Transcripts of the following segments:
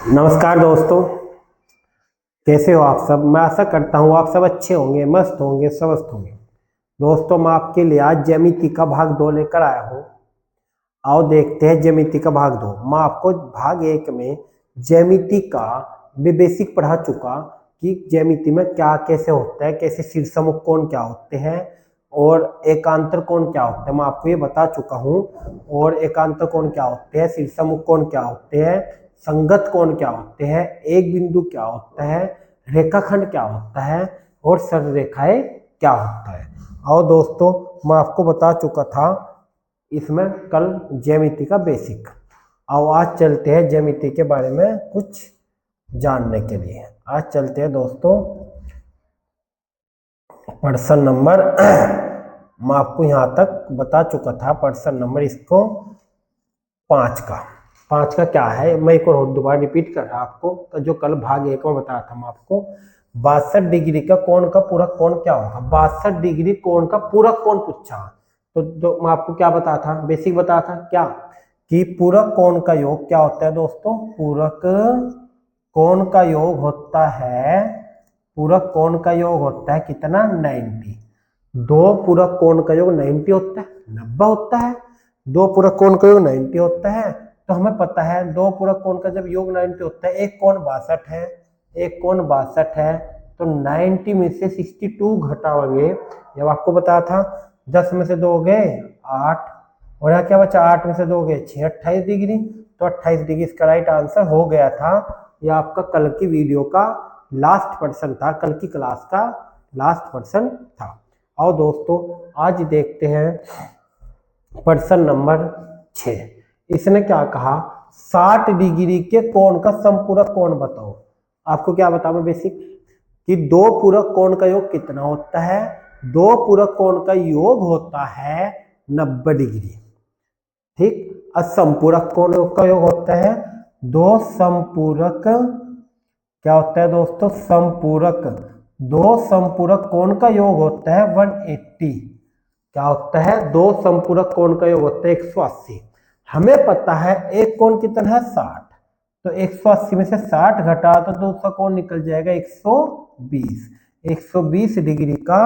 नमस्कार दोस्तों, कैसे हो आप सब। मैं आशा करता हूँ आप सब अच्छे होंगे, मस्त होंगे, स्वस्थ होंगे। दोस्तों, मैं आपके लिए आज ज्यामिति का भाग 2 लेकर आया हूँ। आओ देखते हैं ज्यामिति का भाग 2। मैं आपको भाग 1 में ज्यामिति का बेसिक पढ़ा चुका कि ज्यामिति में क्या कैसे होता है, कैसे शीर्षमुख कोण क्या होते हैं और एकांतर कोण क्या होते हैं। मैं आपको ये बता चुका हूँ। और एकांतर कोण क्या होते हैं, शीर्षमुख कोण क्या होते हैं, संगत कोण क्या होते हैं, एक बिंदु क्या होता है, रेखाखंड क्या होता है और सरल रेखाएं क्या होता है। और दोस्तों, मैं आपको बता चुका था इसमें कल ज्यामिति का बेसिक। आओ आज चलते हैं ज्यामिति के बारे में कुछ जानने के लिए। आज चलते हैं दोस्तों प्रश्न नंबर मैं आपको यहाँ तक बता चुका था। प्रश्न नंबर इसको 5 का क्या है, मैं एक और दोबारा रिपीट कर रहा आपको। तो जो कल भाग 1 में बताया था मैं आपको, 62 डिग्री का कोण का पूरक कोण क्या होगा। 62 डिग्री कोण का पूरक कोण पूछा। तो मैं आपको क्या बताया था, बेसिक बताया था क्या कि पूरक कोण का योग क्या होता है दोस्तों। पूरक कोण का योग होता है, पूरक कोण का योग होता है कितना, 90। दो पूरक कोण का योग 90 होता है, 90 होता है। दो पूरक कोण का योग 90 होता है। तो हमें पता है दो पूरक कोण का जब योग 90 होता है, एक कोण 62 है, एक कोण 62 है, तो 90 में से 62 घटाओगे। जब आपको बताया था 10 में से 2 गए 8, और यहाँ क्या बचा, 8 में से 2 गए 6, 28 डिग्री। तो 28 डिग्री इसका राइट आंसर हो गया था। यह आपका कल की वीडियो का लास्ट पर्सन था, कल की क्लास का लास्ट पर्सन था। और दोस्तों आज देखते हैं प्रश्न नंबर 6। इसने क्या कहा, 60 डिग्री के कोण का समपूरक कोण बताओ। आपको क्या बताओ बेसिक कि दो पूरक कोण का योग कितना होता है। दो पूरक कोण का योग होता है 90 डिग्री, ठीक। और समपूरक कोण का योग होता है दो समपूरक, क्या होता है दोस्तों, समपूरक। दो समपूरक कोण का योग होता है 180। क्या होता है, दो समपूरक कोण का योग होता है 180। हमें पता है एक कोण कितना है 60, तो 180 में से 60 घटा तो दूसरा कोण निकल जाएगा 120। 120 डिग्री का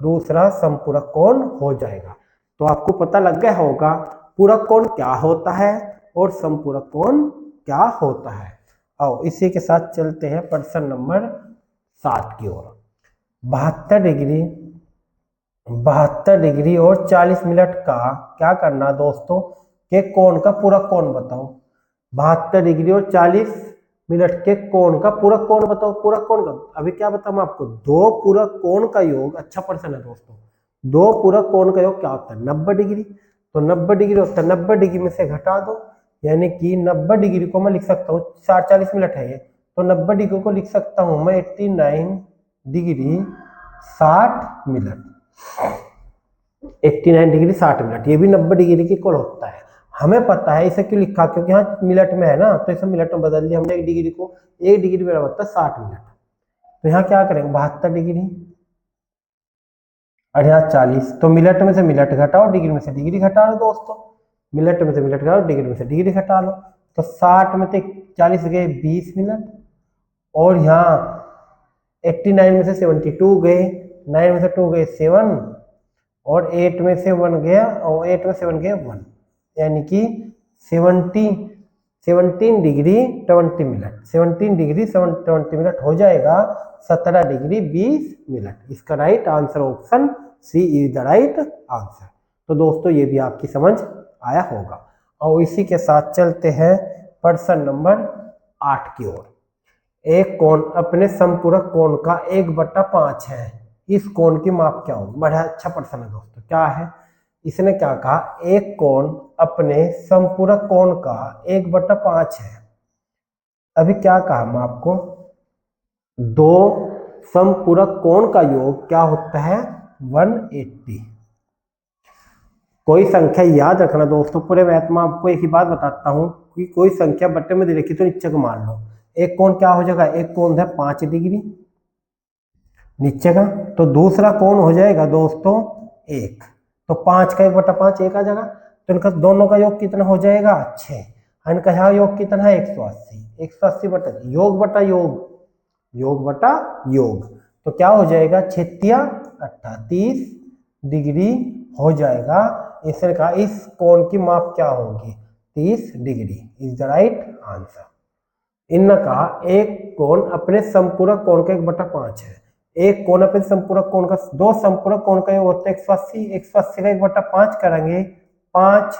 दूसरा समपूरक कोण हो जाएगा। तो आपको पता लग गया होगा पूरक कोण क्या होता है और समपूरक कोण क्या होता है। आओ इसी के साथ चलते हैं प्रश्न नंबर 7 की ओर। 72 डिग्री और 40 मिनट का क्या करना दोस्तों के कोण का पूरक कोण बताओ। 72 डिग्री और 40 मिनट के कोण का पूरक कोण बताओ। पूरक कोण का अभी क्या बताऊं आपको, दो पूरक कोण का योग, अच्छा प्रश्न है दोस्तों। दो पूरक कोण का योग क्या होता है 90 डिग्री। तो 90 डिग्री होता है, 90 डिग्री में से घटा दो, यानी कि 90 डिग्री को मैं लिख सकता हूँ 40 मिनट है ये, तो 90 डिग्री को लिख सकता हूँ मैं 89 डिग्री 60 मिनट। 89 डिग्री 60 मिनट, ये भी 90 डिग्री के इक्वल होता है। हमें पता है इसे क्यों लिखा, क्योंकि यहाँ मिनट में है ना, तो इसे मिनट में बदल दिया हमने। एक डिग्री को, एक डिग्री बराबर होता है 60 मिनट। तो यहाँ क्या करेंगे 72 डिग्री और यहाँ 40, तो मिनट में से मिनट घटाओ, डिग्री में से डिग्री घटा लो दोस्तों। मिनट में से मिनट घटाओ, डिग्री में से डिग्री घटा लो। तो 60 में से 40 गए 20 मिनट, और यहाँ 89 में से 72 गए, 9 में से 2 गए 7, और 8 में से 1 गया, और 8 में से 1 गया 1, यानी कि 17 डिग्री 20 मिनट, 17 डिग्री 20 मिनट हो जाएगा 17 डिग्री 20 मिनट। इसका right answer option C is the right answer. तो दोस्तों ये भी आपकी समझ आया होगा। और इसी के साथ चलते हैं प्रश्न नंबर 8 की ओर। एक कोण अपने समपूरक कोण का 1/5 है, इस कोण की माप क्या होगी। बड़ा अच्छा प्रश्न है दोस्तों। क्या है, इसने क्या कहा, एक कोण अपने समपूरक कोण का 1/5 है। अभी क्या कहा मैं आपको, दो समपूरक कोण का योग क्या होता है 180। कोई संख्या याद रखना दोस्तों, पूरे मैथ में आपको एक ही बात बताता हूं कि कोई संख्या बट्टे में दे रखी तो नीचे को मान लो। एक कोण क्या हो जाएगा, एक कोण है 5 डिग्री नीचे का, तो दूसरा कोण हो जाएगा दोस्तों 1, तो 5 का 1/5 1 आ जाएगा। तो इनका दोनों का योग कितना हो जाएगा 6, इनका यहाँ योग कितना है 180। 180 बटा योग बटा योग, योग बटा योग, तो क्या हो जाएगा 6 8 30 डिग्री हो जाएगा। इसने कहा इस कोण की माप क्या होगी, 30 degree is the right answer. इनने कहा एक कोण अपने संपूरक कोण का 1/5 है। एक कोण अपने संपूरक कोण का, दो संपूरक कोण का योग होता है 180, 180 का 1/5 करेंगे 5,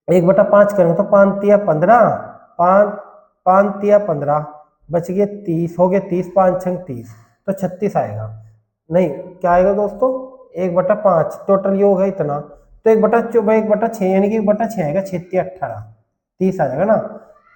1/5 करेंगे तो 5 तिया 15, 5 तिया 15 बच गए 30, हो गया 30, 5 छंग 30, तो 36 आएगा। नहीं क्या आएगा दोस्तों, 1/5 टोटल योग है इतना, तो 1/6 यानी कि 1/6 आएगा, 6 तिया 18, 30 आ जाएगा ना।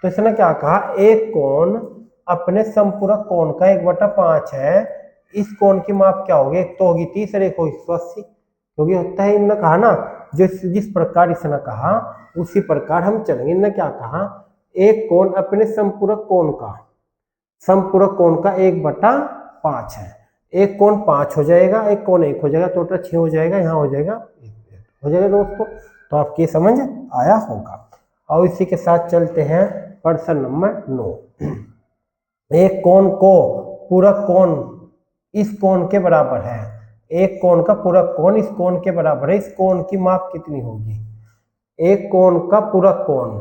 तो इसने क्या कहा, एक कोण अपने संपूरक कोण का 1/5 है, इस कोण की माप क्या होगी, एक तो होगी 30 और एक होगी 180, क्योंकि होता है, इनने कहा ना जिस प्रकार इसने कहा उसी प्रकार हम चलेंगे। इनने क्या कहा, एक कोण अपने संपूरक कोण का 1/5 है, एक कोण 5 हो जाएगा, एक कोण 1 हो जाएगा, टोटल 6 हो जाएगा, यहाँ हो जाएगा हो जाएगा दोस्तों। तो आपकी समझ आया होगा। और इसी के साथ चलते हैं प्रश्न नंबर 9। एक कोण को पूरक कोण इस कोण के बराबर है, एक कोण का पूरक कोण इस कोण के बराबर है, इस कोण की माप कितनी होगी। एक कोण का पूरक कोण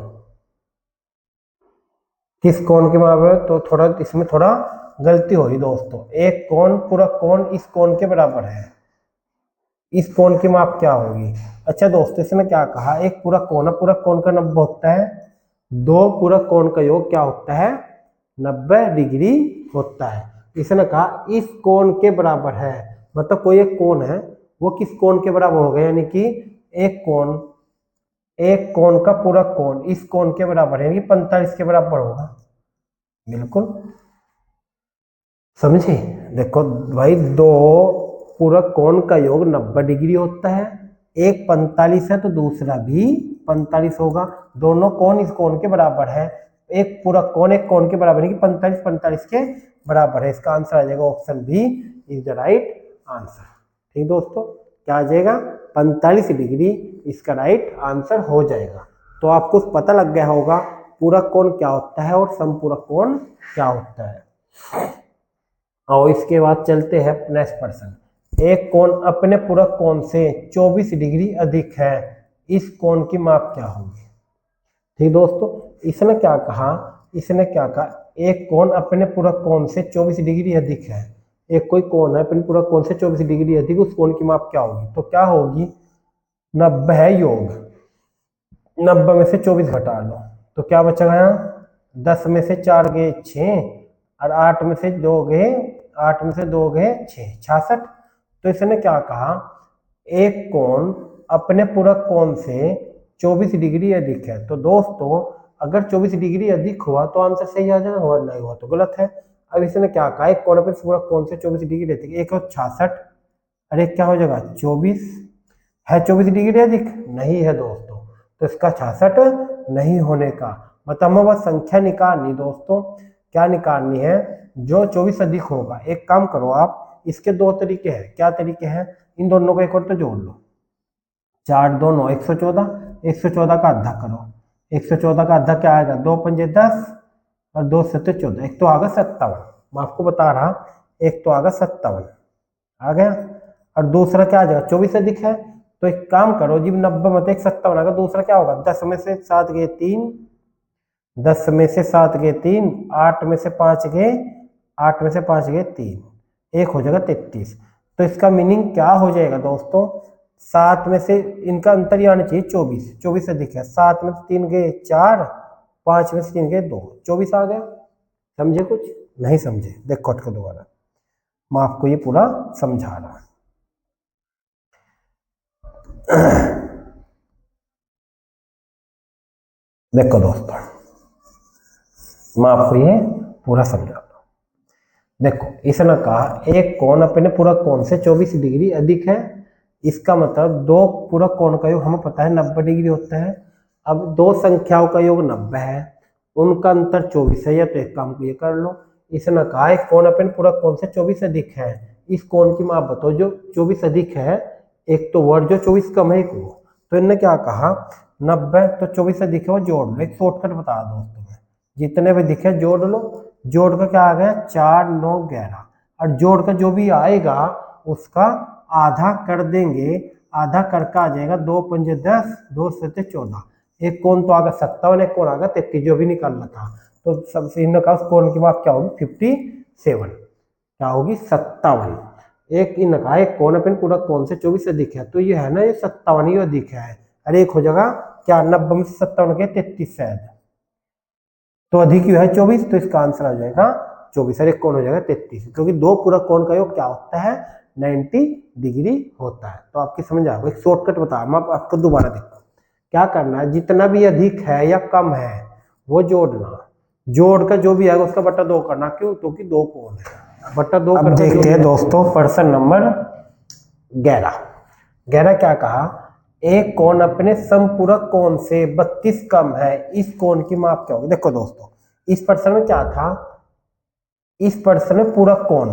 किस कोण के बराबर है, तो थोड़ा इसमें थोड़ा गलती हो रही दोस्तों। एक कोण पूरक कोण इस कोण के बराबर है, इस कोण की माप क्या होगी। अच्छा दोस्तों, इसने क्या कहा, एक पूरक कोण है, पूरक कोण का 90 होता है, दो पूरक कोण का योग क्या होता है, 90 डिग्री होता है। इसने कहा इस कोण के बराबर है, मतलब कोई एक कोण है, वो किस कोण के बराबर होगा, यानी कि एक कोण का पूरक कोण इस कोण के बराबर है, यानी कि 45 के बराबर होगा। बिल्कुल समझे। देखो भाई, दो पूरक कोण का योग 90 डिग्री होता है, एक 45 है तो दूसरा भी 45 होगा, दोनों कोण इस कोण के बराबर है, एक पूरक कोण एक कोण के बराबर है कि 45 45 के बराबर है। इसका आंसर आ जाएगा option B is the right answer. ठीक दोस्तों, क्या आ जाएगा, 45 डिग्री इसका राइट आंसर हो जाएगा। तो आपको पता लग गया होगा पूरक कोण क्या होता है और समपूरक कोण क्या होता है। और इसके बाद चलते हैं नेक्स्ट प्रश्न। एक कोण अपने पूरक कोण से 24 डिग्री अधिक है, इस कोण की माप क्या होगी। ठीक दोस्तों, इसने क्या कहा, एक कोण अपने पूरक कोण से 24 डिग्री अधिक है, एक कोई कोण है अपने पूरक कोण से 24 डिग्री अधिक, उस कोण की माप क्या होगी। तो क्या होगी, 90 है योग, 90 में से 24 घटा लो तो क्या बचेगा, यहाँ 10 में से 4 गए 6 और 8 में से 2 गए 6, 66। तो इसने क्या कहा, एक कोण अपने पूरक कोण से 24 डिग्री अधिक है। तो दोस्तों अगर 24 डिग्री अधिक हुआ तो आंसर सही आ जाएगा, और नहीं हुआ तो गलत है। अब इसने क्या कहा, एक कोण अपने पूरक कोण से 24 डिग्री अधिक, एक हो 66 और एक क्या हो जाएगा 24, है 24 डिग्री अधिक नहीं है दोस्तों, तो इसका 66 नहीं होने का मतलब हमें बस संख्या निकालनी दोस्तों। क्या निकालनी है, जो 24 अधिक होगा। एक काम करो आप, इसके दो तरीके हैं। क्या तरीके हैं, इन दोनों को एक और तो जोड़ लो, 4 2 9 114, 114 का आधा करो, 114 का आधा क्या आएगा, 2 पंजे 10 और 2 7 14, एक तो आगा 57, मैं आपको बता रहा, एक तो आगा 57 आ गया, और दूसरा क्या आ जाएगा 24 अधिक है। तो एक काम करो जी, 90 में 57 आएगा, दूसरा क्या होगा 10 में से 7 गए 3, 10 में से 7 गए 3, 8 में से 5 गए 3, एक हो जाएगा 33। तो इसका मीनिंग क्या हो जाएगा दोस्तों, 7 में से इनका अंतर ही आना चाहिए 24, 24 अधिक है, 7 में से 3 गए 4, 5 में से 3 गए 2, 24 आ गया। समझे, कुछ नहीं समझे, देखो अटको दोबारा, मैं आपको ये पूरा समझा रहा। देखो दोस्तों, मैं आपको ये पूरा समझा रहा हूं। देखो इसने कहा एक कोण अपने पूरक कोण से 24 डिग्री अधिक है, इसका मतलब दो पूरक कोण का योग हमें पता है 90 डिग्री होता है। अब दो संख्याओं का योग 90 है, उनका अंतर 24 है, या तो एक काम को ये कर लो, इसने कहा एक कोण अपने पूरक कोण से 24 अधिक है, इस कोण की माप बताओ जो 24 अधिक है, एक तो वर्ड जो 24 कम है एक वो। तो इन्होंने क्या कहा 90 तो 24 अधिक है वो जोड़ लो, एक शॉर्टकट बता दो तुम्हें, जितने भी दिखे जोड़ लो। जोड़ का क्या आ गया 4 9 11, और जोड़ का जो भी आएगा उसका आधा कर देंगे, आधा करके आ जाएगा 2 पंजे 10, 2 सते 14। एक कोण तो आ गया 57, एक कोण आ गया 33, जो भी निकालना था। तो सबसे इनका उस कोण की माप क्या होगी 57, क्या होगी 57। एक इनका एक कोण अपन पूरा कोण से 24 अधिक है, तो ये है ना ये 57 ही अधिक है। अरे एक हो जाएगा क्या 90 में से 57 के 33 शायद, तो अधिक ही है 24, तो इसका आंसर आ जाएगा 24। और एक कोण हो जाएगा 33, क्योंकि दो पूरा कोण का योग क्या होता है 90 डिग्री होता है। तो आपकी समझ आ गई। एक शॉर्टकट बता मैं आपको दोबारा देखो क्या करना है। जितना भी अधिक है या कम है वो जोड़ना, जोड़ का जो भी आएगा उसका बटा 2 करना। क्यों? क्योंकि दो कोण है, बटा 2 करके। देखते हैं दोस्तों प्रश्न नंबर 11 क्या कहा, एक कोण अपने समपूरक कोण से 32 कम है, इस कोण की माप क्या होगी। देखो दोस्तों इस प्रश्न में क्या था, इस प्रश्न में पूरक कोण,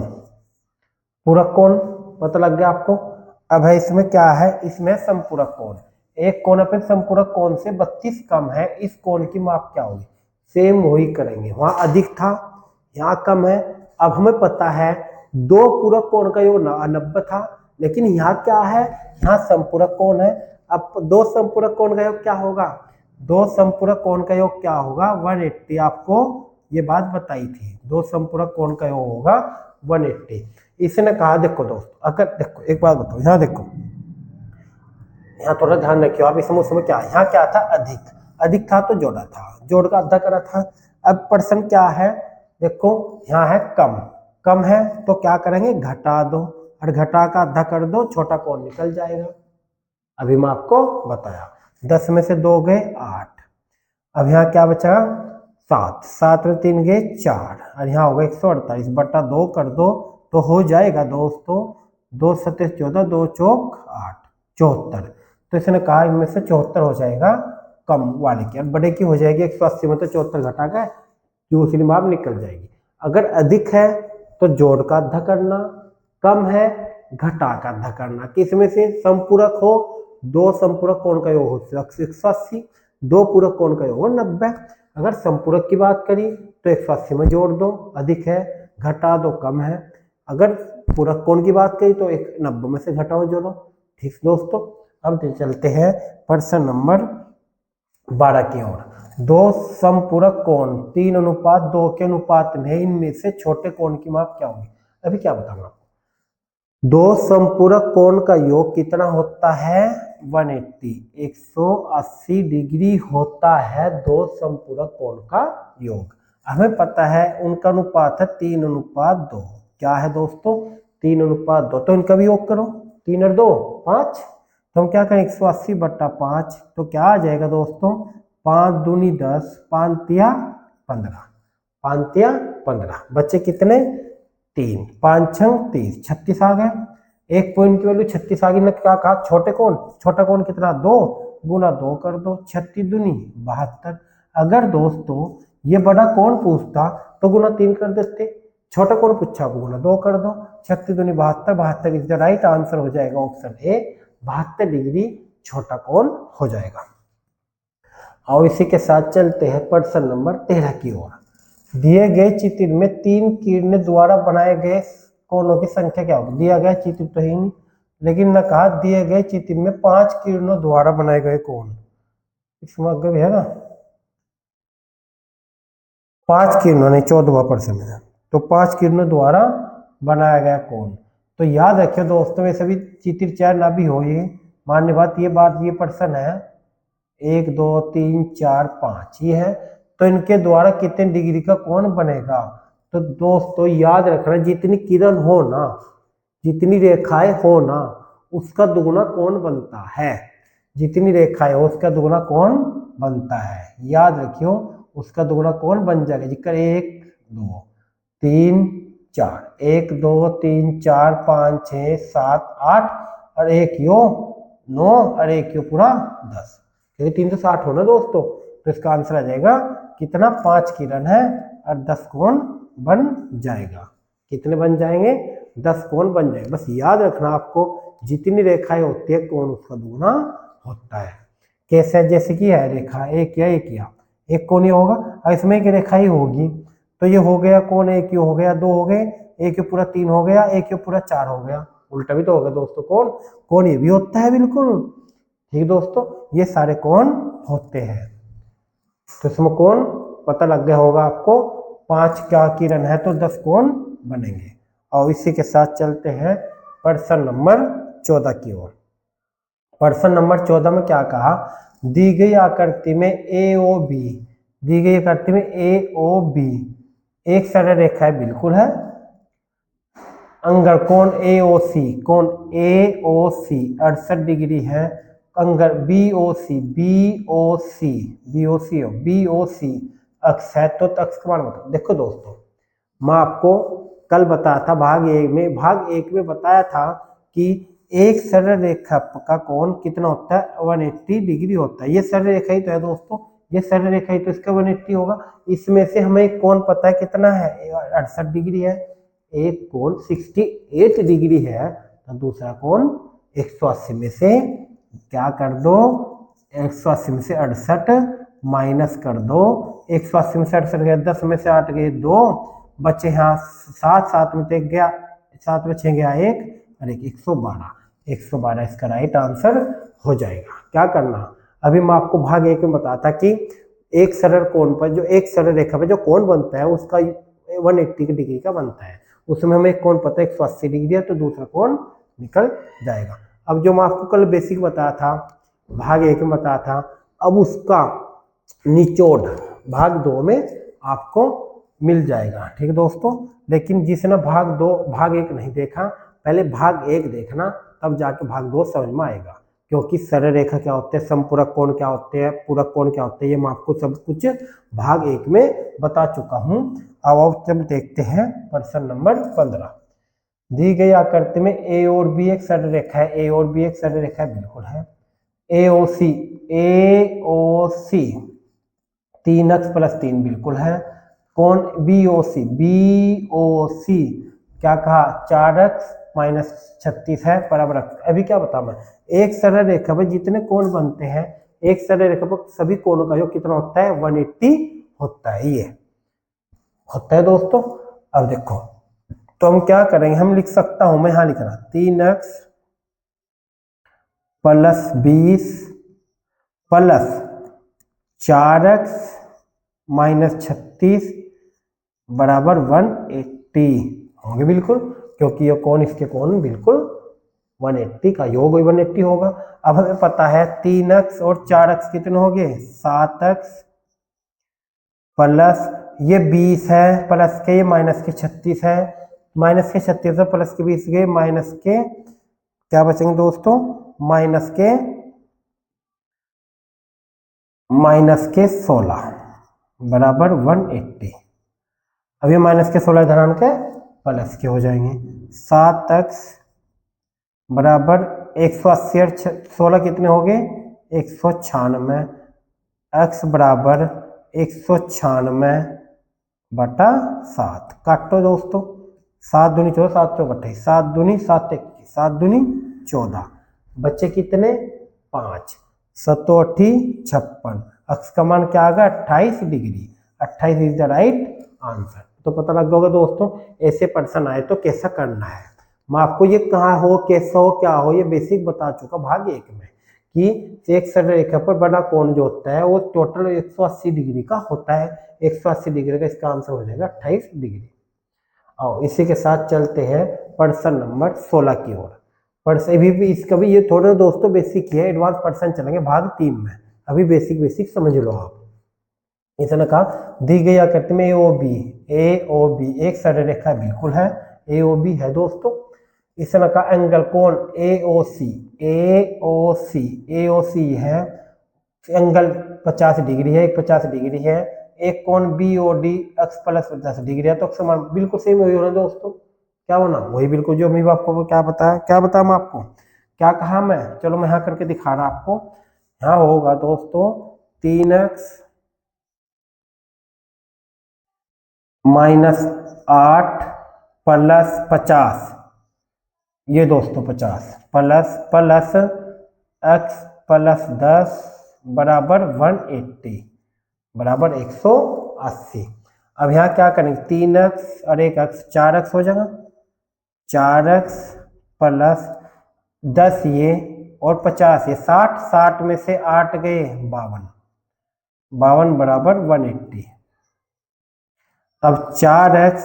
पूरक कोण पता लग गया आपको। अब है इसमें क्या है, इसमें समपूरक कोण, एक कोण अपने समपूरक कोण से 32 कम है, इस कोण की माप क्या होगी। सेम वही करेंगे, वहां अधिक था यहाँ कम है। अब हमें पता है दो पूरक कोण का योग 90 था, लेकिन यहाँ क्या है, यहाँ समपूरक कोण है। अब दो समपूरक कोण का योग क्या होगा, दो समपूरक कोण का योग क्या होगा 180। आपको ये बात बताई थी, दो समपूरक कोण का योग होगा 180। इसने कहा देखो दोस्तों, अगर देखो एक बात बताओ, यहाँ देखो, यहाँ थोड़ा ध्यान रखियो आप। इसमें उसमें क्या, यहाँ क्या था अधिक, अधिक था तो जोड़ा था, जोड़ का आधा करा था। अब प्रश्न क्या है, देखो यहाँ है कम, कम है तो क्या करेंगे घटा दो, और घटा का आधा कर दो, छोटा कोण निकल जाएगा। अभी मैं आपको बताया 10 में से 2 गए 8, अब यहाँ क्या बचा 7, 7 में 3 गए 4, और यहाँ होगा 148 बटा 2 कर दो तो हो जाएगा दोस्तों 2 सत्ते 14, 2 चौक 8, 74। तो इसने कहा इनमें से 74 हो जाएगा कम वाले की, और बड़े की हो जाएगी 180 में तो 74 घटा के दूसरी माप निकल जाएगी। अगर अधिक है तो जोड़ का आधा करना, कम है घटा का आधा करना। किसमें से समपूरक हो, दो समपूरक कोण का योग हो 180, दो पूरक कोण का योग हो 90। अगर समपूरक की बात करी तो 180 में जोड़ दो, अधिक है घटा दो कम है। अगर पूरक कोण की बात करी तो 90 में से घटाओ जोड़ो। ठीक दोस्तों, अब चलते हैं प्रश्न नंबर 12 की ओर। दो समपूरक कोण 3:2 के अनुपात में, इनमें से छोटे कोण की माप क्या होगी। अभी क्या बताऊंगा आपको, दो समपूरक कोण का योग कितना होता है 180, 180 डिग्री होता है दो समपूरक कोण का योग। हमें पता है उनका अनुपात है 3:2। क्या है दोस्तों 3:2, तो इनका भी योग करो, 3 और 2 5, तो हम क्या करें 180 बट्टा 5, तो क्या आ जाएगा दोस्तों 5 दूनी 10, 5 तिया 15, 5 तिया 15, बच्चे कितने 3, 5 छंग 30, 36 आ गए। एक पॉइंट की वैल्यू 36 आ गई। क्या कहा छोटे कोण, छोटा कोण कितना 2 गुना 2 कर दो, 36 दूनी 72। अगर दोस्तों ये बड़ा कोण पूछता तो गुना 3 कर देते, छोटा कोण पूछा गुना 2 कर दो, 36 दूनी 72, 72 इज द राइट आंसर हो जाएगा ऑप्शन ए, 72 डिग्री छोटा कोण हो जाएगा। और इसी के साथ चलते हैं प्रश्न नंबर 13 की ओर। दिए गए चित्र में 3 किरणें द्वारा बनाए गए कोणों की संख्या क्या होगी। दिया गया चित्र तो ही नहीं, लेकिन न कहा दिए गए चित्र में 5 किरणों द्वारा बनाए गए कोण, इसमें आगे भी है ना 5 किरणों नहीं 14वां प्रश्न है, तो 5 किरणों द्वारा बनाया गया कोण। तो याद रखियो दोस्तों ये सभी चित्र चाहे ना भी हो, ये मान्य बात ये प्रश्न है 1 2 3 4 5 ये है, तो इनके द्वारा कितने डिग्री का कोण बनेगा। तो दोस्तों याद रखना जितनी किरण हो ना, जितनी रेखाएं हो ना, उसका दुगुना कोण बनता है। जितनी रेखाएं हो उसका दुगुना कोण बनता है, याद रखियो उसका दुगुना कोण बन जाएगा। जिक्र 1 2 3 4, 1 2 3 4 5 6 7 8, और एक यो 9, और एक यो पूरा 10, क्योंकि 360 हो ना दोस्तों, तो इसका आंसर आ जाएगा कितना 5 किरण है और 10 कोण बन जाएगा। कितने बन जाएंगे 10 कोण बन जाएंगे। बस याद रखना आपको जितनी रेखाएं होती है कोण उसका दुगुना होता है। कैसे, जैसे कि है रेखा एक या एक कोण ये होगा, और इसमें एक रेखा ही होगी, तो ये हो गया कोण, एक ये हो गया, दो हो गए, एक ये पूरा 3 हो गया, एक ये पूरा 4 हो गया। उल्टा भी तो होगा दोस्तों, कोण ये भी होता है बिल्कुल। ठीक दोस्तों, ये सारे कोण होते हैं। तो इसमें कोण पता लग गया होगा आपको, 5 का किरण है तो 10 कोण बनेंगे। और इसी के साथ चलते हैं प्रश्न नंबर 14 की ओर। प्रश्न नंबर 14 में क्या कहा, दी गई आकृति में AOB, दी गई आकृति में AOB एक सरल रेखा है, बिल्कुल है। अंगर कोण AOC, कोण AOC 68 डिग्री है। अंगर BOC, BOC अक्ष है, तो अक्ष का मान बताओ। देखो दोस्तों, मैं आपको कल बताया था भाग एक में बताया था कि एक सरल रेखा का कोण कितना होता है, 180 डिग्री होता है। ये सरल रेखा ही तो है दोस्तों, ये सरल रेखा ही तो इसका 180 होगा। इसमें से हमें एक कोण पता है कितना है, 68 डिग्री है। एक कोण 68 डिग्री है, तो दूसरा कोण 180 में से क्या कर दो, 180 में से 68 माइनस कर दो। 180 में से 68 गया, 10 में से 8 गए 2, बचे यहाँ 7, 7 में 1 गया, 7 में 6 गया 1 और 1, 112 इसका राइट आंसर हो जाएगा। क्या करना, अभी मैं आपको भाग एक में बताता कि एक सरल कोण पर, जो एक सरल रेखा पर जो कोण बनता है उसका 180 डिग्री का बनता है। उसमें हमें एक कोण पता है 180 डिग्री है, तो दूसरा कोण निकल जाएगा। अब जो मैं आपको कल बेसिक बताया था, भाग एक में बताया था, अब उसका निचोड़ भाग 2 में आपको मिल जाएगा। ठीक है दोस्तों, लेकिन जिसने भाग 1 नहीं देखा, पहले भाग 1 देखना, तब जाके भाग 2 समझ में आएगा। क्योंकि सरल रेखा क्या होते हैं, समपूरक कोण क्या होते हैं, पूरक कोण क्या होते हैं, ये मैं आपको सब कुछ भाग 1 में बता चुका हूं। अब जब देखते हैं प्रश्न नंबर 15। दी गई आकृति में A और B एक सरल रेखा है, A और B एक सरल रेखा है, बिल्कुल है। AOC 3x + 3 बिल्कुल है। कोण BOC क्या कहा, 4x - 36 है बराबर। अभी क्या बता मैं, एक सरल रेखा में जितने कोण बनते हैं, एक सरल रेखा पर सभी कोणों का योग कितना होता है, 180 होता है। ये होता है दोस्तों। अब देखो, तो हम क्या करेंगे, हम लिख सकता हूं मैं, यहां लिख रहा 3x + 20 + 4x - 36 बराबर 180 होंगे बिल्कुल, क्योंकि ये कोण इसके कोण बिल्कुल 180 का योग 180 होगा। अब हमें पता है 3x और 4x कितने हो गए, 7x प्लस ये 20 है, प्लस के ये माइनस के 36 है, माइनस के 36 है, प्लस के 20 गए, माइनस के क्या बचेंगे दोस्तों, माइनस के 16 बराबर 180। अब ये माइनस के 16 इधर आन के प्लस के हो जाएंगे। 7x बराबर 180 और 16 कितने हो गए, 196। x बराबर 196 बटा 7, काटो दोस्तों, 7 दूनी 14, 7 चौक 28, 7 दूनी 7 21, 7 दूनी 14, बच्चे कितने 5, 7 8 56, अक्ष का मान क्या आ गया 28 degree, 28 is the right answer. तो पता लग गया दोस्तों, ऐसे प्रश्न आए तो कैसा करना है। मैं आपको ये कहाँ हो, कैसा हो, क्या हो, ये बेसिक बता चुका भाग 1 में, कि एक सरल रेखा पर बड़ा कोण जो होता है वो टोटल 180 डिग्री का होता है। 180 डिग्री का इसका आंसर हो जाएगा 28 डिग्री। और इसी के साथ चलते हैं प्रश्न नंबर 16 की ओर। प्रश्न भी इसका भी ये थोड़ा दोस्तों बेसिक है, एडवांस प्रश्न चलेंगे भाग 3 में, अभी बेसिक समझ लो आप। इसने कहा दी गई आकृति में AOB एक सरल रेखा बिल्कुल है, AOB है दोस्तों। इसने कहा एंगल कोण AOC है, एंगल 50 डिग्री है, एक 50 डिग्री है। एक कोण BOD x + 50 डिग्री है, तो समान बिल्कुल सेम वही होना दोस्तों। क्या होना, वही बिल्कुल जो मैं आपको क्या बताया मैं आपको, क्या कहा मैं, चलो मैं यहाँ करके दिखा रहा आपको। यहाँ होगा दोस्तों 3x - 8 + 50, ये दोस्तों 50 प्लस x + 10 बराबर 180। बराबर 180। अब यहाँ क्या करेंगे, 3x और 1x 4x हो जाएगा, 4x प्लस 10 ये और 50 ये 60, 60 में से 8 गए 52, 52 बराबर 180। अब 4x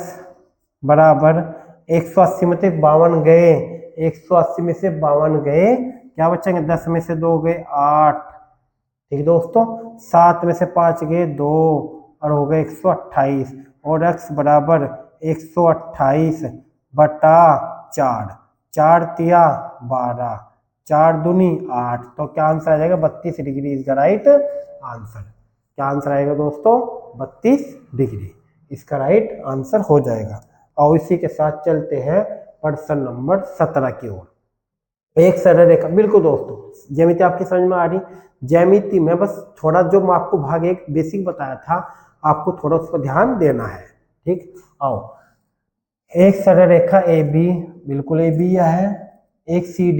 बराबर 180 में से 52 गए, 180 में से 52 गए, क्या बचेंगे, 10 में से 2 गए 8, ठीक है दोस्तों, 7 में से 5 गए 2 और हो गए 128, और x बराबर 128 बटा 4, 4 तिया 12, 4 दूनी 8, तो क्या आंसर आ जाएगा, 32 degree is the right answer. क्या आंसर आएगा दोस्तों, 32 डिग्री इसका राइट आंसर हो जाएगा। और इसी के साथ चलते हैं प्रश्न नंबर 17 की ओर। एक सरल रेखा, बिल्कुल दोस्तों ज्यामिति आपकी समझ में आ रही, ज्यामिति में बस थोड़ा जो मैं आपको भाग एक बेसिक बताया था, आपको थोड़ा उस पर ध्यान देना है, ठीक। आओ, एक सरल रेखा ए बी, बिल्कुल ए बी यह है, एक सी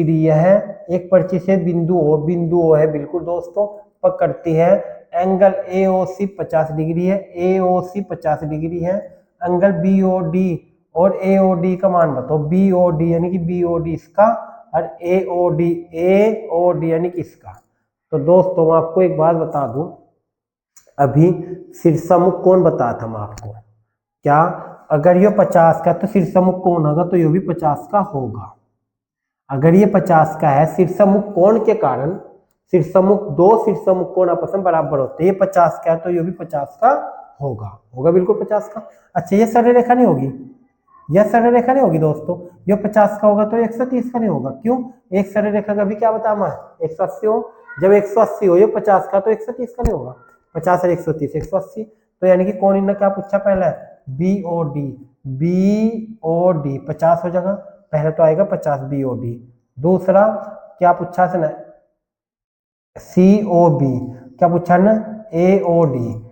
डी यह है, एक परिचित बिंदु ओ, बिंदु ओ है, बिल्कुल दोस्तों, पकड़ती है, angle A O C 50 degree है, ए ओ सी 50 डिग्री है, एंगल बी ओ डी और ए ओ डी का मान बताओ, बी ओ डी यानी कि बी ओ डी इसका और ए ओ डी यानी कि इसका। तो दोस्तों मैं आपको एक बात बता दूं, अभी शीर्षमुख कोण बताया था मैं आपको, क्या अगर ये 50 का तो शीर्षमुख कोण होगा तो ये भी 50 का होगा। अगर ये 50 का है, शीर्षमुख कोण के कारण दो शीर्षमुख कोण आपस में बराबर होते हैं, ये 50 का है तो ये भी 50 का होगा बिल्कुल 50 का। अच्छा, ये सरल रेखा नहीं होगी, यह सरल रेखा नहीं होगी दोस्तों, ये 50 का होगा तो 130 का नहीं होगा, क्यों, एक सरल रेखा का भी क्या बता मैं 180 हो, जब 180 हो ये 50 का तो 130 का नहीं होगा, 50 और 130 180, तो यानी कि कौन इनने क्या पूछा पहले, बी ओ डी 50 हो जाएगा, पहले तो आएगा 50 बी ओ डी, दूसरा क्या पूछा से ना सी ओ बी, क्या पूछा ना ए ओ डी,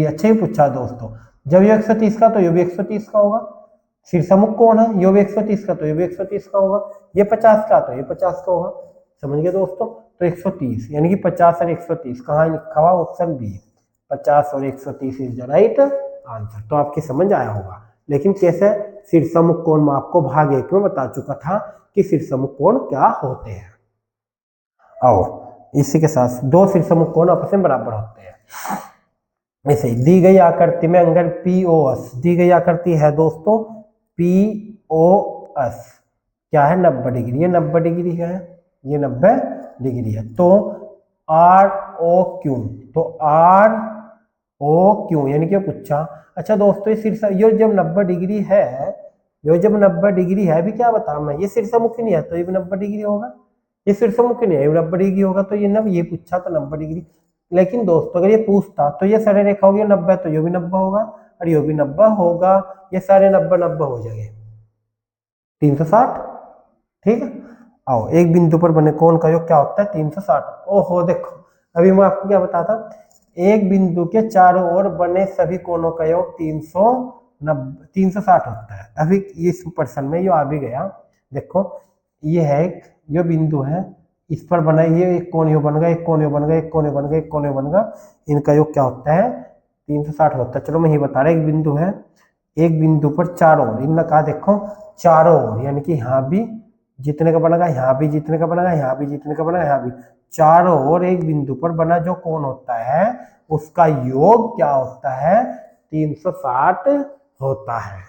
अच्छे ही पूछा दोस्तों, जब ये 130 का तो ये भी 130 का होगा, शीर्षमुख कौन है, ये भी 130 का तो ये भी 130 का होगा, ये 50 का तो ये 50 का होगा, समझ गए दोस्तों। तो 130 यानी कि 50 और 130 कहाँ लिखा हुआ, ऑप्शन बी, 50 और 130 इज द राइट आंसर। तो आपकी समझ आया होगा, लेकिन कैसे, शीर्षमुख कोण मैं आपको भाग 1 में बता चुका था कि शीर्षमुख कोण क्या होते हैं। आओ, इसी के साथ दो शीर्षमुख कोण आपस में बराबर होते हैं। ऐसे दी गई आकृति में एंगल पी ओ एस, दी गई आकृति है दोस्तों पी ओ एस, क्या है 90 डिग्री, ये 90 डिग्री है, ये 90 डिग्री है, तो आर ओ क्यू, तो आर ओ क्यू यानी कि पूछा। अच्छा दोस्तों, ये शीर्ष ये जब 90 डिग्री है, ये जब 90 डिग्री है, अभी क्या बताऊं मैं, ये शीर्षमुखी नहीं है तो ये भी 90 डिग्री होगा, ये शीर्षमुखी नहीं है ये 90 डिग्री होगा, तो ये नब ये पूछा तो 90 डिग्री। लेकिन दोस्तों अगर ये पूछता तो ये सरल रेखा होगी 90, तो ये भी 90 होगा और ये भी 90 होगा, ये सारे 90 हो जाएंगे 360, ठीक है। आओ, एक बिंदु पर बने कोण का योग क्या होता है 360। ओहो देखो, अभी मैं आपको क्या बताता, एक बिंदु के चारों ओर बने सभी कोणों का योग 360 होता है। अभी इस प्रश्न में ये आ भी गया, देखो ये है ये बिंदु है, इस पर बना ये एक कोण यो बन गया, एक कोण यो बन गया, एक कोण यो बन गया, एक कोण यो बन गया, इनका योग क्या होता है 360 होता है। चलो मैं ये बता रहा, एक बिंदु है, एक बिंदु पर चारों ओर, इनका कहा देखो चारों ओर, यानी कि यहाँ भी जितने का बनेगा, यहाँ भी जितने का बनेगा, यहाँ भी जितने का बनेगा, यहाँ भी, चारों ओर एक बिंदु पर बना जो कोण होता है उसका योग क्या होता है 360 होता है।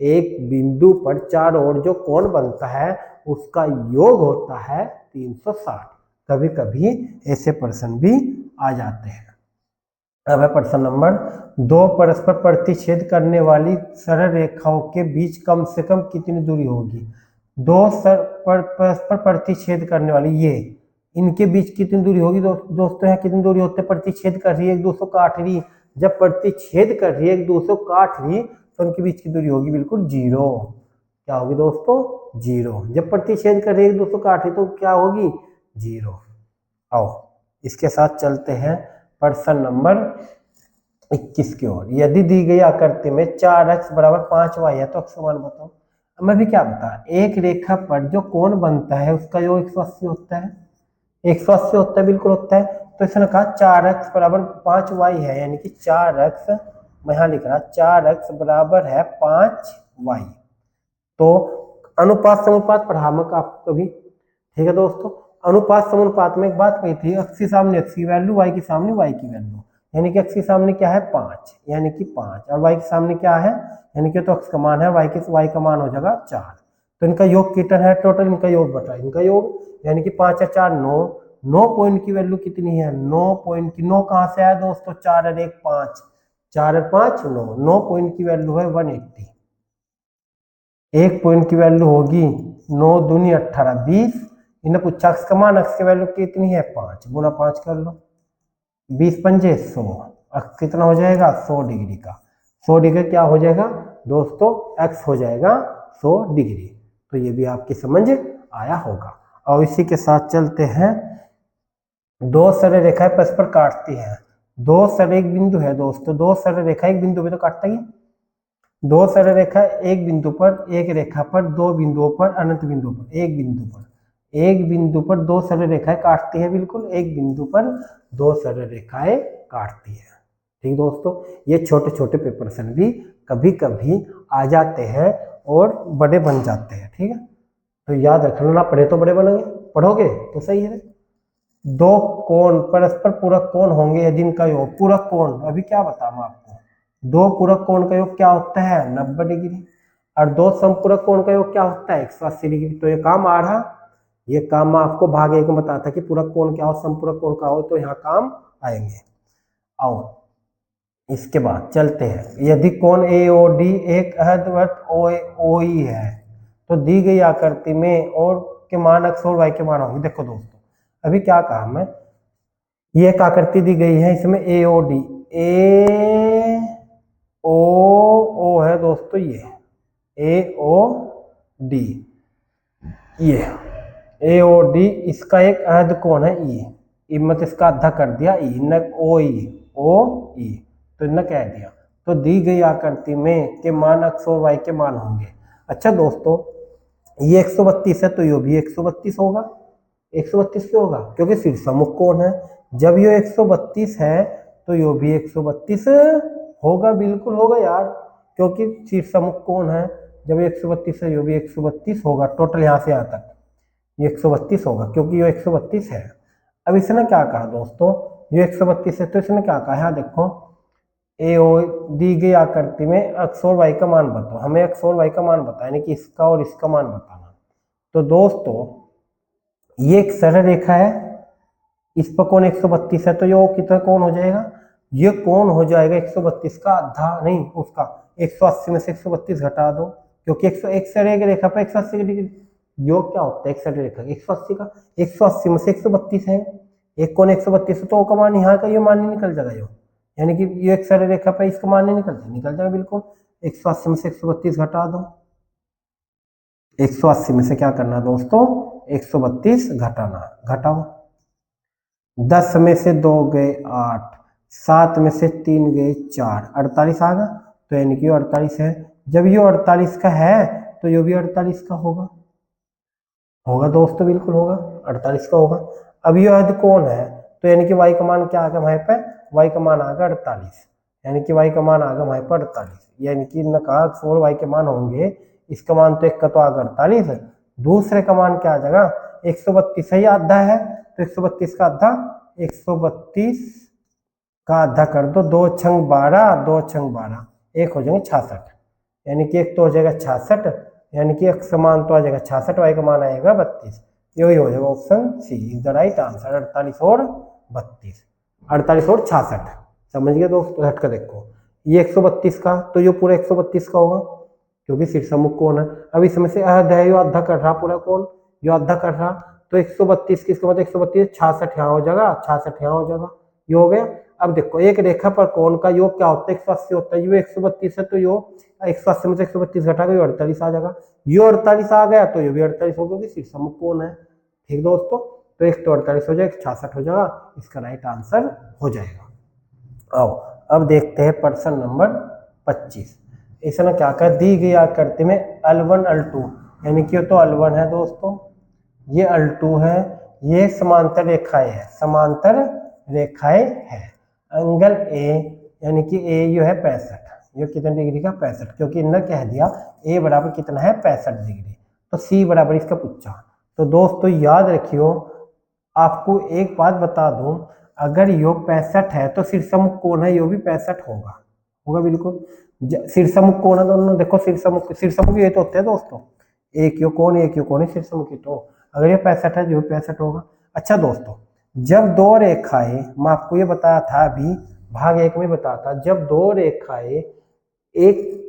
एक बिंदु पर चारों ओर जो कोण बनता है उसका योग होता है 360। कभी कभी ऐसे प्रश्न भी आ जाते हैं। अब है प्रश्न नंबर 2, परस्पर प्रतिच्छेद करने वाली सरल रेखाओं के बीच कम से कम कितनी दूरी होगी। दो परस्पर प्रतिच्छेद करने वाली ये, इनके बीच कितनी दूरी होगी दोस्तों, यहाँ कितनी दूरी होते हैं, प्रतिच्छेद कर रही है, एक दूसरे को काट रही, जब प्रतिच्छेद कर रही है, एक दूसरे को काट रही, तो उनके बीच की दूरी होगी बिल्कुल 0। क्या होगी दोस्तों 0, जब प्रतिच्छेद कर रही है, एक दूसरे को काट रही तो क्या होगी 0। आओ इसके साथ चलते हैं प्रश्न नंबर 21 की ओर। यदि दी गई आकृति में 4x बराबर 5y है तो अक्ष मान बताओ। मैं भी क्या बता, एक रेखा पर जो कोण बनता है उसका योग 180 होता है, 180 होता है, बिल्कुल होता है। तो इसने कहा 4x बराबर 5y है, यानी कि 4x, मैं यहाँ लिख रहा 4x बराबर है 5y। तो अनुपात समानुपात पढ़ा मैं आपको कभी, ठीक है दोस्तों। अनुपात समानुपात में एक बात कही थी, x के सामने x की वैल्यू, y के सामने y की वैल्यू, यानी कि x के सामने क्या है 5, यानी कि 5, और y के सामने क्या है, यानी कि तो x का मान है, y का मान हो जाएगा 4। तो इनका योग कितना है टोटल, इनका योग बटा इनका योग, यानी कि 5 और 4 9, 9 पॉइंट की वैल्यू कितनी है, 9 पॉइंट की, 9 कहाँ से आया दोस्तों, 4 और 1 5, 4 और 5 9, 9 पॉइंट की वैल्यू है 180। 1 पॉइंट की वैल्यू होगी 9 दूनी 18 20। इन्हें पूछा x का मान, x की वैल्यू कितनी है 5, गुना 5 कर लो, 20 पंजे 100, x कितना हो जाएगा 100 डिग्री का। 100 डिग्री क्या हो जाएगा दोस्तों, x हो जाएगा 100 डिग्री। तो ये भी आपकी समझ आया होगा। और इसी के साथ चलते हैं, दो सरल रेखाएं परस्पर काटती हैं। दो सरल एक बिंदु है दोस्तों, दो सरल रेखा एक बिंदु पे तो काटता ही, दो सरल रेखा एक बिंदु पर, एक रेखा पर, दो बिंदुओं पर, अनंत बिंदु पर, एक बिंदु पर, एक बिंदु पर दो सरल रेखाएं काटती है, बिल्कुल एक बिंदु पर दो सरल रेखाएं काटती है। ठीक दोस्तों, ये छोटे छोटे प्रिपरेशन भी कभी कभी आ जाते हैं और बड़े बन जाते हैं, ठीक है। तो याद रखना, ना पढ़े तो बड़े बनेंगे, पढ़ोगे तो सही है। दो कोण परस्पर पूरक कोण होंगे यदि इनका योग, पूरक कोण अभी क्या बताऊं आपको, दो पूरक कोण का योग क्या होता है 90 डिग्री, और दो समपूरक कोण का योग क्या होता है 180 डिग्री। तो ये काम आ रहा, ये काम मैं आपको भाग एक में बताता कि पूरक कोण क्या हो समपूरक कोण का हो, तो यहाँ काम आएंगे। आओ इसके बाद चलते हैं, यदि कोण AOD एक अर्धवृत्त OE है, तो दी गई आकृति में और के मान x और y के मान होंगे। देखो दोस्तों, अभी क्या कहा मैं, ये एक आकृति दी गई है, इसमें AOD, AO है दोस्तों, ये AOD, ये AOD इसका एक अर्ध कोण है ई, मत इसका आधा कर दिया ई, न OE, तो इन्हें कह दिया। तो दी गई आकृति में के मान x और y के मान होंगे। अच्छा दोस्तों, ये 132 है तो ये भी 132 होगा। 132 क्यों होगा, क्योंकि शीर्षमुख कोण है। जब ये 132 है तो ये भी 132 होगा, बिल्कुल होगा यार, क्योंकि शीर्षमुख कोण है। जब 132 है ये भी 132 होगा, टोटल यहाँ से यहाँ तक ये 132 होगा, क्योंकि ये 132 है। अब इसने क्या कहा दोस्तों, ये 132 है तो इसने क्या कहा, यहाँ देखो AO दी गई आकृति में x और y का मान बताओ, हमें x और y का मान बताया, यानी कि इसका और इसका मान बताना। तो दोस्तों ये एक सरल रेखा है, इस पर कोण 132 है, तो ये कितना कोण हो जाएगा, ये कोण हो जाएगा 132 का आधा, नहीं उसका 180 में से 132 घटा दो, क्योंकि 101 सरल रेखा पर 180 डिग्री योग क्या होता है, एक सरल रेखा 180 का, 180 में से 132 है, एक कोण 132 है, तो का मान यहाँ का ये मान नहीं निकल जाएगा यो, यानी कि ये एक सरल रेखा पर इसका मान नहीं निकल जाएगा बिल्कुल। 180 में से 132 घटा दो, 180 में से क्या करना दोस्तों 132 घटाना, घटाओ। 10 में से 2 गए 8, 7 में से 3 गए 4, 48 आ गया, तो यानी कि 48 है। जब ये 48 का है तो ये भी 48 का होगा, होगा दोस्तों, बिल्कुल होगा, 48 का होगा। अब ये अर्ध कोण है, तो यानी कि y का मान क्या आ गया वहां पे, y का मान आ गया 48, यानी कि y का मान आ गया वहां पर 48, यानी कि इन्होंने कहा और y के मान होंगे, इसका मान तो एक का तो आ गया 48, दूसरे का मान क्या आ जाएगा 132 है, आधा है तो 132 का आधा, 132 का आधा कर दो, 2 छंग 12, 2 छंग 12, एक हो जाएंगे 66, यानी कि एक तो हो जाएगा 66, यानी कि x का मान तो आ जाएगा 66, y का मान आएगा 32, यही हो जाएगा option C is the right answer, 48 और 32, 48 और 66, समझ गए दोस्तों। हट कर देखो, ये 132 का, तो ये पूरा 132 का होगा, क्योंकि शीर्षमुख कोण है। अब इसमें से आधा है, यो आधा कर रहा पूरा कोण, यो आधा कर रहा, तो 132 किसका मतलब 132, 66 यहाँ हो जाएगा, 66 यहाँ हो जाएगा, ये हो गया। अब देखो एक रेखा पर कोण का योग क्या होता है 180 होता है, ये 132 है तो यो 180 में से 132 घटा के 48 आ जाएगा, ये 48 आ गया तो ये भी 48 हो, क्योंकि शीर्षमुख कोण है। ठीक दोस्तों, तो एक तो 48 हो जाएगा, 66 हो जाएगा, इसका राइट आंसर हो जाएगा। आओ अब देखते हैं प्रश्न नंबर 25। इसने क्या कहा, दी गई आकृति में L1 L2, यानी कि तो L1 है दोस्तों, ये L2 है, ये समांतर रेखाएं है, समांतर रेखाएं है। एंगल ए यानी कि ए जो है 65, ये कितने डिग्री का 65, क्योंकि इन्होंने कह दिया ए बराबर कितना है 65 डिग्री, तो सी बराबर इसका पूछा। तो दोस्तों याद रखियो, आपको एक बात बता दूं, अगर यो 65 है तो शीर्षमुख कोण है यो भी 65 होगा, होगा बिल्कुल। शीर्षमुख कोण है दोनों, देखो शीर्षमुख ये तो होते हैं दोस्तों, एक यो कोण एक यो कोण है शीर्षमुख, तो अगर ये 65 है जो 65 होगा। अच्छा दोस्तों, जब दो रेखाएं, मैं आपको ये बताया था अभी भाग 1 में बताया था, जब दो रेखाएं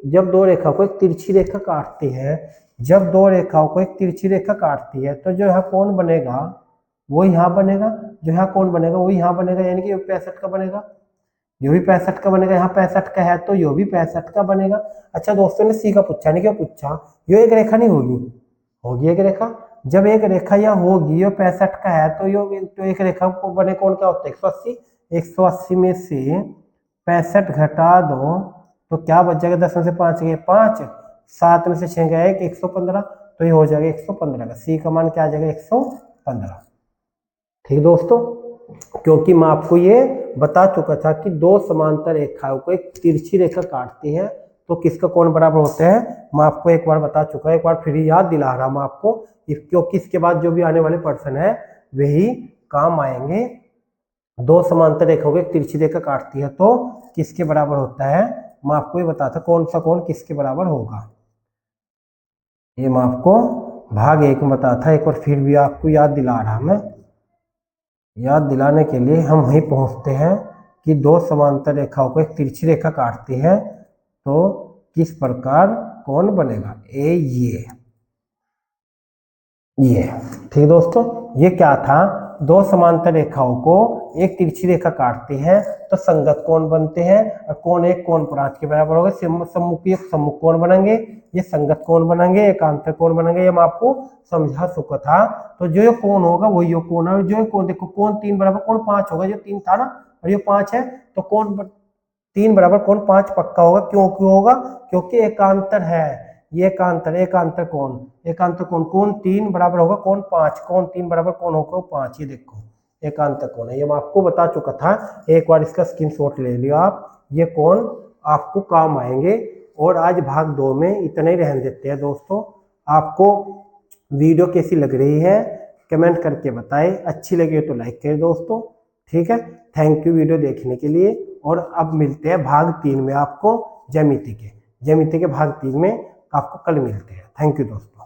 जब दो रेखा को एक तिरछी रेखा काटती है, जब दो रेखाओं को एक तिरछी रेखा काटती है तो जो यहाँ कोण बनेगा वो यहाँ बनेगा, जो यहाँ कोण बनेगा वो यहाँ बनेगा, यानी कि 65 का बनेगा, यो भी 65 का बनेगा, यहाँ 65 का है तो यो भी 65 का बनेगा। अच्छा दोस्तों ने सी का पूछा, नहीं क्या पूछा, यो एक रेखा नहीं होगी, होगी एक रेखा। जब एक रेखा यहाँ होगी, यो 65 का है तो यो तो एक रेखा को बने कोण क्या होता है 180, 180 में से 65 घटा दो तो क्या बच जाएगा, 10 में से 5 गए 5, 7 में से 6 गए 1, 115, तो ये हो जाएगा 115 का, सी का मान क्या आ जाएगा 115। ठीक दोस्तों, क्योंकि मैं आपको ये बता चुका था कि दो समांतर रेखाओं को एक तिरछी रेखा काटती है तो किसका कोण बराबर होता है, मैं आपको एक बार बता चुका, एक बार फिर याद दिला रहा मैं आपको, क्योंकि इसके बाद जो भी आने वाले पर्सन है वही काम आएंगे। दो समांतर रेखाओं को एक तिरछी रेखा काटती है तो किसके बराबर होता है, मैं आपको ये बताता कौन सा कोण किसके बराबर होगा, ये मैं आपको भाग 1 में बताया था, एक बार फिर भी आपको याद दिला रहा मैं। याद दिलाने के लिए हम वहीं पहुंचते हैं कि दो समांतर रेखाओं को एक तिरछी रेखा काटती है तो किस प्रकार कोण बनेगा, ये ठीक दोस्तों, ये क्या था, दो समांतर रेखाओं को एक तिरछी रेखा काटती है तो संगत कोण बनते हैं, और कोण एक कोण प्रांत के बराबर होगा, सम्मुखी एक सम्मुख कोण बनेंगे, ये संगत कोण बनेंगे, एकांतर कोण बनेंगे, ये मैं आपको समझा चुका था। तो जो कोण होगा वही यो कोण है, जो कोण देखो कोण 3 बराबर कोण 5 होगा, जो 3 था ना और ये 5 है तो कोण 3 बराबर कोण 5 पक्का होगा, क्यों क्यों होगा, क्योंकि एकांतर है, ये एकांतर कोण कोण 3 बराबर होगा कोण 5, कोण 3 बराबर कोण होगा 5, ये देखो एकांतर कोण है, ये मैं आपको बता चुका था, एक बार इसका स्क्रीनशॉट ले लियो आप, ये कोण आपको काम आएंगे। और आज भाग 2 में इतना ही रहने देते हैं दोस्तों, आपको वीडियो कैसी लग रही है कमेंट करके बताएं, अच्छी लगी तो लाइक करें दोस्तों, ठीक है। थैंक यू वीडियो देखने के लिए, और अब मिलते हैं भाग 3 में आपको ज्यामिति के भाग 3 में आपको कल मिलते हैं। थैंक यू दोस्तों।